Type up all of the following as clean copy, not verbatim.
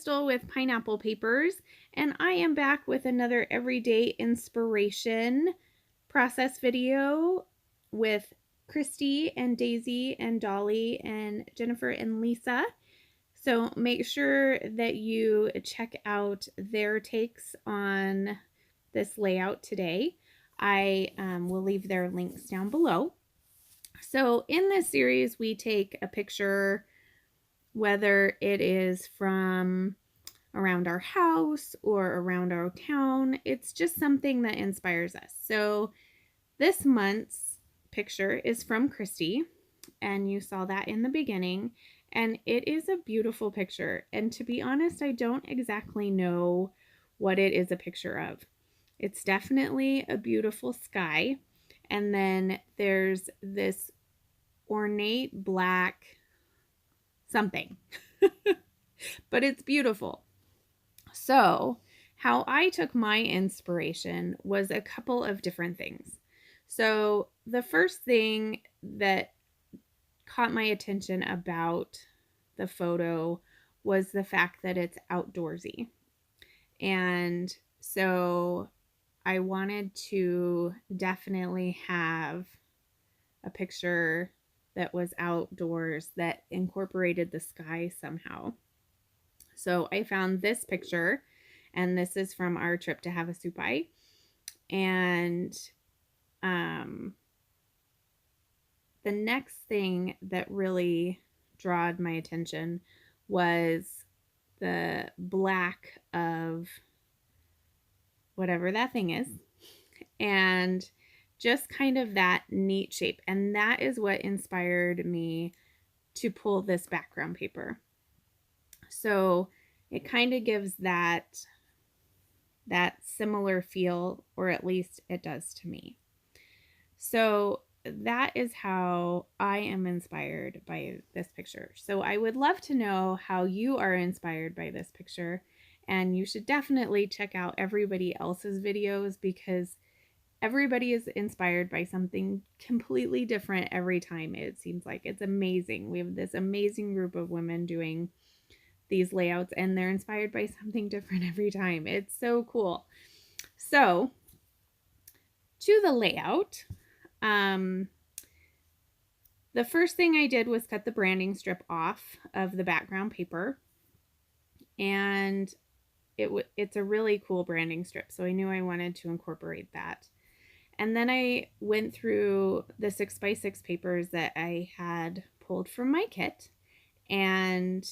Crystal with Pineapple Papers, and I am back with another everyday inspiration process video with Christy and Daisy and Dolly and Jennifer and Lisa. So make sure that you check out their takes on this layout today. I will leave their links down below. So in this series, we take a picture, whether it is from around our house or around our town. It's just something that inspires us. So this month's picture is from Christy, and you saw that in the beginning, and it is a beautiful picture. And to be honest, I don't exactly know what it is a picture of. It's definitely a beautiful sky, and then there's this ornate black something, but it's beautiful. So how I took my inspiration was a couple of different things. So the first thing that caught my attention about the photo was the fact that it's outdoorsy. And so I wanted to definitely have a picture that was outdoors that incorporated the sky somehow. So I found this picture, and this is from our trip to Havasupai. And the next thing that really drawed my attention was the black of whatever that thing is, and just kind of that neat shape. And that is what inspired me to pull this background paper. So it kind of gives that similar feel, or at least it does to me. So that is how I am inspired by this picture. So I would love to know how you are inspired by this picture, and you should definitely check out everybody else's videos, because everybody is inspired by something completely different every time. It seems like it's amazing. We have this amazing group of women doing these layouts, and they're inspired by something different every time. It's so cool. So to the layout, the first thing I did was cut the branding strip off of the background paper, and it's a really cool branding strip, so I knew I wanted to incorporate that. And then I went through the 6x6 papers that I had pulled from my kit, and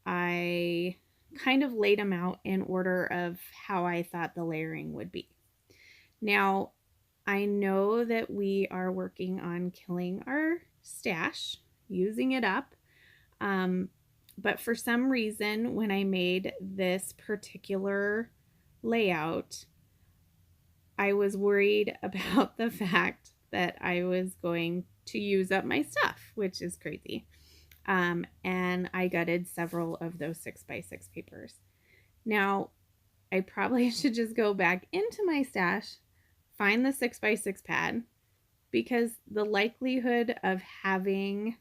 I kind of laid them out in order of how I thought the layering would be. Now, I know that we are working on killing our stash, using it up, but for some reason, when I made this particular layout, I was worried about the fact that I was going to use up my stuff, which is crazy. And I gutted several of those 6x6 papers. Now, I probably should just go back into my stash, find the 6x6 pad, because the likelihood of having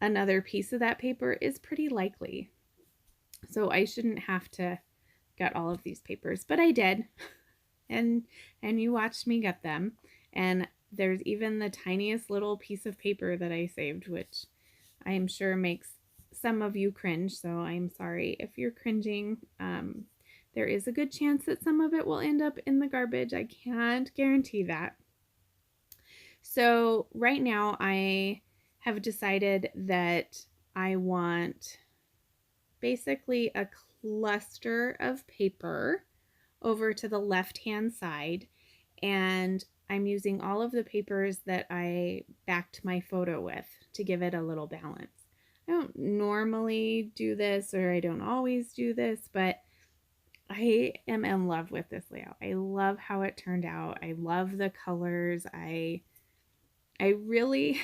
another piece of that paper is pretty likely. So I shouldn't have to gut all of these papers, but I did. And you watched me gut them. And there's even the tiniest little piece of paper that I saved, which I am sure makes some of you cringe. So I'm sorry if you're cringing. There is a good chance that some of it will end up in the garbage. I can't guarantee that. So right now I have decided that I want basically a cluster of paper over to the left-hand side, and I'm using all of the papers that I backed my photo with to give it a little balance. I don't normally do this, or I don't always do this, but I am in love with this layout. I love how it turned out. I love the colors. I really,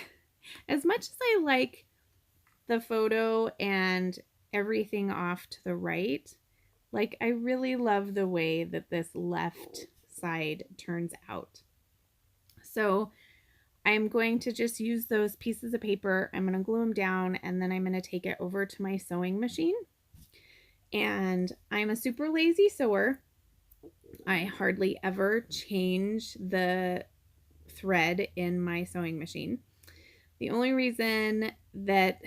as much as I like the photo and everything off to the right, like, I really love the way that this left side turns out. So I'm going to just use those pieces of paper. I'm going to glue them down, and then I'm going to take it over to my sewing machine. And I'm a super lazy sewer. I hardly ever change the thread in my sewing machine. The only reason that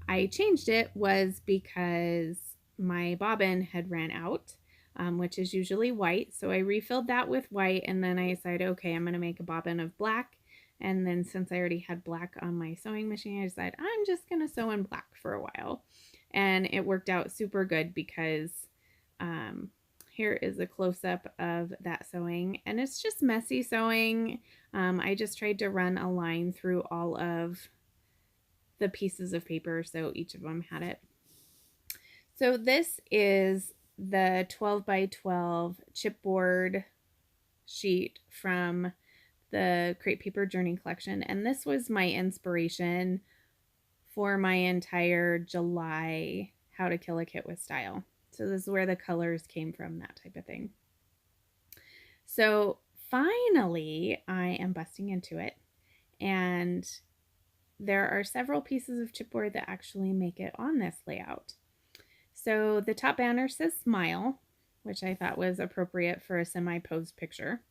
I changed it was because my bobbin had ran out, which is usually white. So I refilled that with white, and then I decided, okay, I'm going to make a bobbin of black. And then since I already had black on my sewing machine, I decided I'm just going to sew in black for a while. And it worked out super good because here is a close-up of that sewing. And it's just messy sewing. I just tried to run a line through all of the pieces of paper so each of them had it. So this is the 12 by 12 chipboard sheet from the Create Paper Journey collection, and this was my inspiration for my entire July How to Kill a Kit with Style. So this is where the colors came from, that type of thing. So finally I am busting into it, and there are several pieces of chipboard that actually make it on this layout. So the top banner says smile, which I thought was appropriate for a semi-posed picture.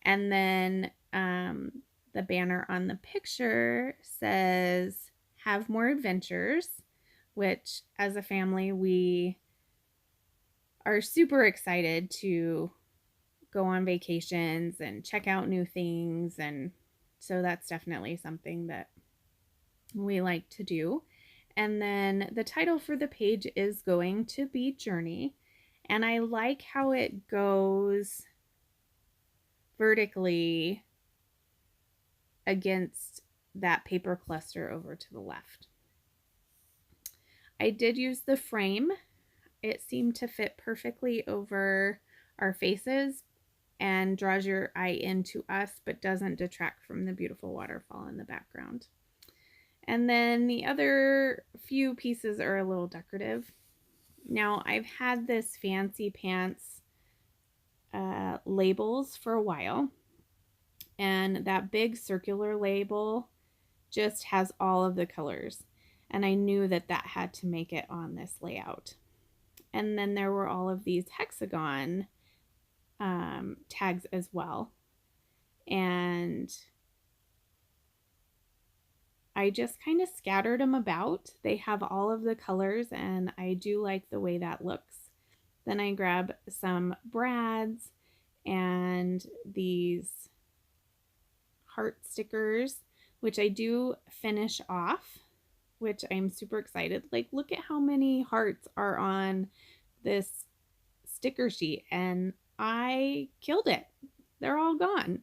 And then the banner on the picture says have more adventures, which as a family we are super excited to go on vacations and check out new things. And so that's definitely something that we like to do. And then the title for the page is going to be Journey. And I like how it goes vertically against that paper cluster over to the left. I did use the frame. It seemed to fit perfectly over our faces and draws your eye into us, but doesn't detract from the beautiful waterfall in the background. And then the other few pieces are a little decorative. Now, I've had this Fancy Pants labels for a while, and that big circular label just has all of the colors, and I knew that that had to make it on this layout. And then there were all of these hexagon tags as well, and I just kind of scattered them about. They have all of the colors, and I do like the way that looks. Then I grab some brads and these heart stickers, which I do finish off, which I'm super excited. Like, look at how many hearts are on this sticker sheet, and I killed it. They're all gone.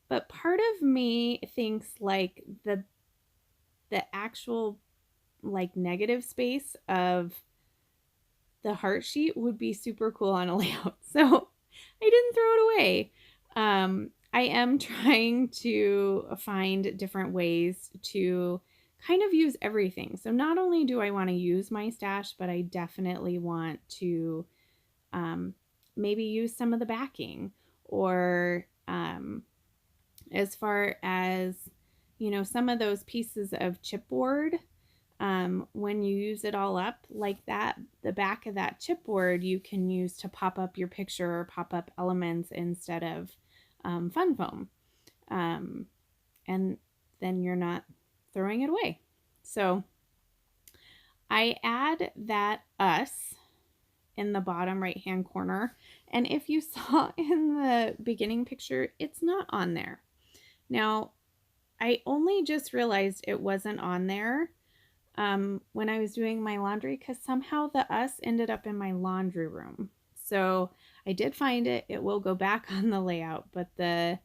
But part of me thinks like the actual like negative space of the heart sheet would be super cool on a layout. So I didn't throw it away. I am trying to find different ways to kind of use everything. So not only do I want to use my stash, but I definitely want to maybe use some of the backing, or as far as, you know, some of those pieces of chipboard, when you use it all up like that, the back of that chipboard you can use to pop up your picture or pop up elements instead of fun foam. And then you're not throwing it away. So I add that us in the bottom right hand corner, and if you saw in the beginning picture, it's not on there. Now, I only just realized it wasn't on there when I was doing my laundry, because somehow the us ended up in my laundry room. So I did find it. It will go back on the layout, but the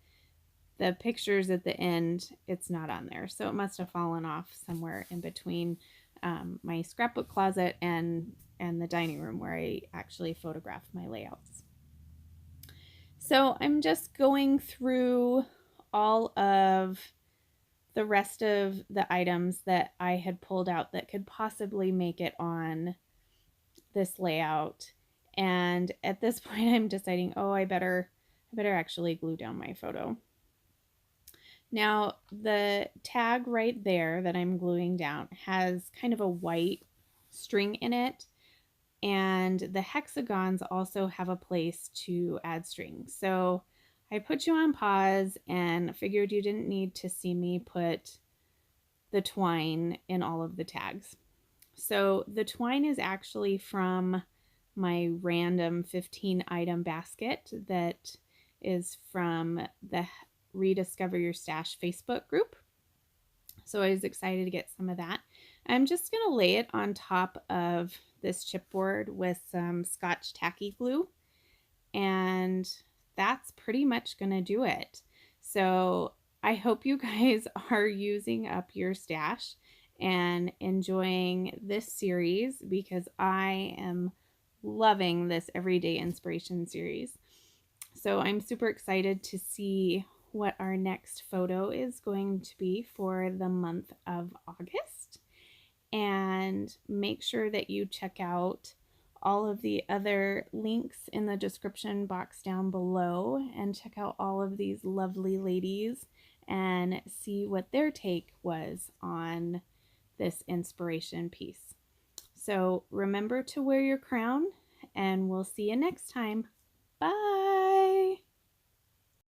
pictures at the end, it's not on there. So it must have fallen off somewhere in between my scrapbook closet and the dining room where I actually photographed my layouts. So I'm just going through all of the rest of the items that I had pulled out that could possibly make it on this layout. And at this point I'm deciding, oh, I better actually glue down my photo. Now, the tag right there that I'm gluing down has kind of a white string in it. and the hexagons also have a place to add strings. So I put you on pause and figured you didn't need to see me put the twine in all of the tags. So the twine is actually from my random 15 item basket that is from the Rediscover Your Stash Facebook group. So I was excited to get some of that. I'm just going to lay it on top of this chipboard with some Scotch tacky glue, and that's pretty much going to do it. So I hope you guys are using up your stash and enjoying this series, because I am loving this Everyday Inspiration series. So I'm super excited to see what our next photo is going to be for the month of August. And make sure that you check out all of the other links in the description box down below and check out all of these lovely ladies and see what their take was on this inspiration piece. So remember to wear your crown, and we'll see you next time. Bye!